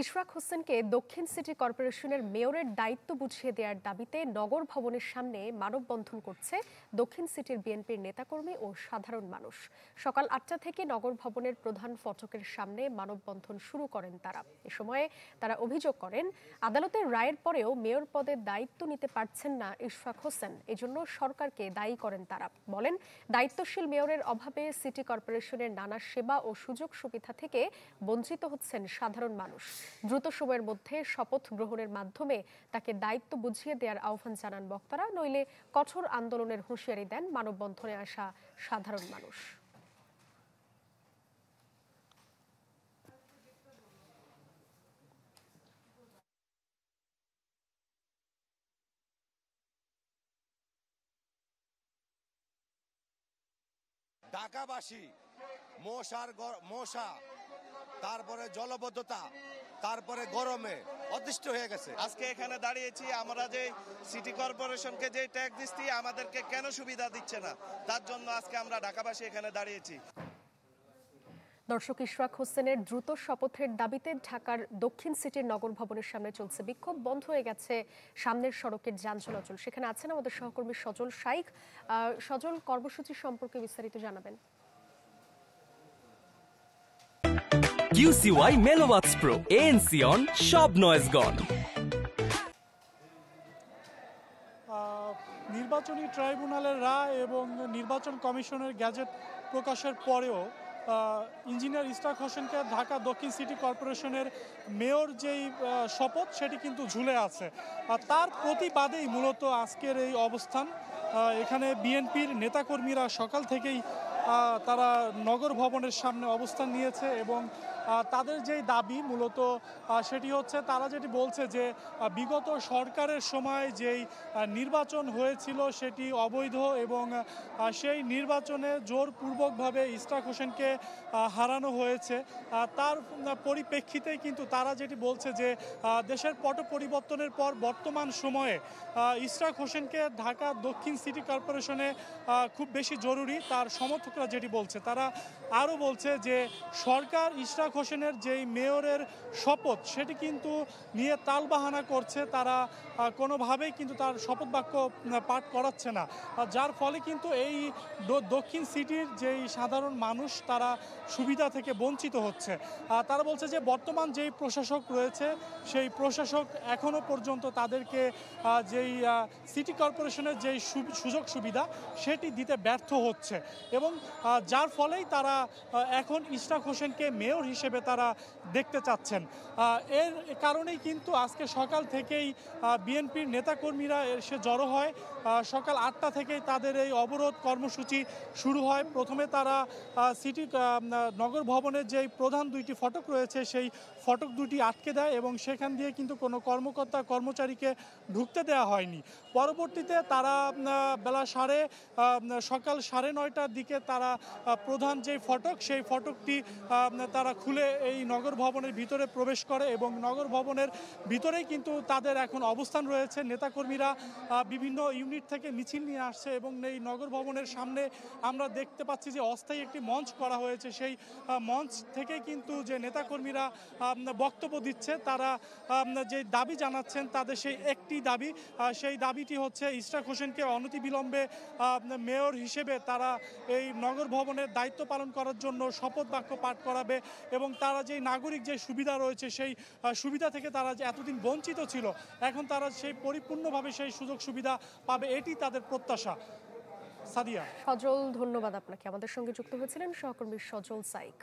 ইশরাক হোসেনকে দক্ষিণ সিটি কর্পোরেশনের মেয়রের দায়িত্ব বুঝিয়ে দেওয়ার দাবিতে নগর ভবনের সামনে মানববন্ধন করছে দক্ষিণ সিটির বিএনপির নেতাকর্মী ও সাধারণ মানুষ। সকাল ৮টা থেকে নগর ভবনের প্রধান ফটকের সামনে মানববন্ধন শুরু করেন তারা। এ সময়ে তারা অভিযোগ করেন, আদালতের রায়ের পরেও মেয়র পদের দায়িত্ব নিতে পারছেন না ইশরাক হোসেন। এজন্য সরকারকে দায়ী করেন তারা। বলেন, দায়িত্বশীল মেয়রের অভাবে সিটি কর্পোরেশনের নানা সেবা ও সুযোগ সুবিধা থেকে বঞ্চিত হচ্ছেন সাধারণ মানুষ। দ্রুত সময়ের মধ্যে শপথ গ্রহণের মাধ্যমে তাকে দায়িত্ব বুঝিয়ে দেওয়ার আহ্বান জানান বক্তারা, নইলে কঠোর আন্দোলনের হুঁশিয়ারি দেন মানববন্ধনে আসা সাধারণ মানুষ। ঢাকাবাসী মশা, তারপরে জলবদ্ধতা, তারপরে গরমে অতিষ্ঠ হয়ে গেছে। আজকে এখানে দাঁড়িয়েছি, আমরা যে সিটি কর্পোরেশনকে যে ট্যাক্স দিচ্ছি আমাদেরকে কেন সুবিধা দিচ্ছে না, তার জন্য আজকে আমরা ঢাকাবাসী এখানে দাঁড়িয়েছি। দর্শক, ইশরাক হোসেনের দ্রুত শপথের দাবিতে ঢাকার দক্ষিণ সিটির নগর ভবনের সামনে চলছে বিক্ষোভ। বন্ধ হয়ে গেছে সামনের সড়কের যান চলাচল। সেখানে আছেন আমাদের সহকর্মী সজল শাইখ। সজল, কর্মসূচি সম্পর্কে বিস্তারিত জানাবেন। QCY Melomax Pro ANC on সব নয়েজ গন। নির্বাচনী ট্রাইব্যুনালের রায় এবং নির্বাচন কমিশনের গ্যাজেট প্রকাশের পরেও ইঞ্জিনিয়ার ইশরাক হোসেনকে ঢাকা দক্ষিণ সিটি কর্পোরেশনের মেয়র যেই শপথ সেটি কিন্তু ঝুলে আছে। আর তার প্রতিবাদেই মূলত আজকের এই অবস্থান। এখানে বিএনপির নেতাকর্মীরা সকাল থেকেই তারা নগর ভবনের সামনে অবস্থান নিয়েছে এবং তাদের যেই দাবি মূলত সেটি হচ্ছে, তারা যেটি বলছে যে বিগত সরকারের সময় যেই নির্বাচন হয়েছিল সেটি অবৈধ এবং সেই নির্বাচনে জোরপূর্বকভাবে ইশরাক হোসেনকে হারানো হয়েছে। তার পরিপ্রেক্ষিতেই কিন্তু তারা যেটি বলছে যে দেশের পট পরিবর্তনের পর বর্তমান সময়ে ইশরাক হোসেনকে ঢাকা দক্ষিণ সিটি কর্পোরেশনে খুব বেশি জরুরি। তার সমর্থকরা যেটি বলছে, তারা আরও বলছে যে সরকার ইশরাক হোসেনের যেই মেয়রের শপথ সেটি কিন্তু নিয়ে তালবাহানা করছে। তারা কোনোভাবেই কিন্তু তার শপথ বাক্য পাঠ করাচ্ছে না, যার ফলে কিন্তু এই দক্ষিণ সিটির যেই সাধারণ মানুষ তারা সুবিধা থেকে বঞ্চিত হচ্ছে। তারা বলছে যে বর্তমান যেই প্রশাসক রয়েছে সেই প্রশাসক এখনও পর্যন্ত তাদেরকে যেই সিটি কর্পোরেশনের যেই সুযোগ সুবিধা সেটি দিতে ব্যর্থ হচ্ছে এবং যার ফলেই তারা এখন ইশরাক হোসেনকে মেয়র হিসেবে তারা দেখতে চাচ্ছেন। এর কারণেই কিন্তু আজকে সকাল থেকেই বিএনপির নেতাকর্মীরা এসে জড়ো হয়। সকাল ৮টা থেকেই তাদের এই অবরোধ কর্মসূচি শুরু হয়। প্রথমে তারা সিটি নগর ভবনের যেই প্রধান দুইটি ফটক রয়েছে সেই ফটক দুটি আটকে দেয় এবং সেখান দিয়ে কিন্তু কোনো কর্মকর্তা কর্মচারীকে ঢুকতে দেওয়া হয়নি। পরবর্তীতে তারা সকাল 9:30টার দিকে তারা প্রধান যেই ফটক সেই ফটকটি তারা খুলে এই নগর ভবনের ভিতরে প্রবেশ করে এবং নগর ভবনের ভিতরেই কিন্তু তাদের এখন অবস্থান রয়েছে। নেতাকর্মীরা বিভিন্ন ইউনিট থেকে মিছিল নিয়ে আসছে এবং এই নগর ভবনের সামনে আমরা দেখতে পাচ্ছি যে অস্থায়ী একটি মঞ্চ করা হয়েছে। সেই মঞ্চ থেকে কিন্তু যে নেতাকর্মীরা বক্তব্য দিচ্ছে, তারা যে দাবি জানাচ্ছেন তাদের সেই একটি দাবি, সেই দাবিটি হচ্ছে ইশরাক হোসেনকে অনতিবিলম্বে মেয়র হিসেবে তারা এই নগর ভবনের দায়িত্ব পালন করার জন্য শপথ বাক্য পাঠ করাবে এবং তারা যে নাগরিক যে সুবিধা রয়েছে সেই সুবিধা থেকে তারা যে এতদিন বঞ্চিত ছিল এখন তারা সেই পরিপূর্ণভাবে সেই সুযোগ সুবিধা পাবে, এটি তাদের প্রত্যাশা। সাদিয়া। সজল, ধন্যবাদ আপনাকে। আমাদের সঙ্গে যুক্ত হয়েছিলেন সহকর্মী সজল শাইখ।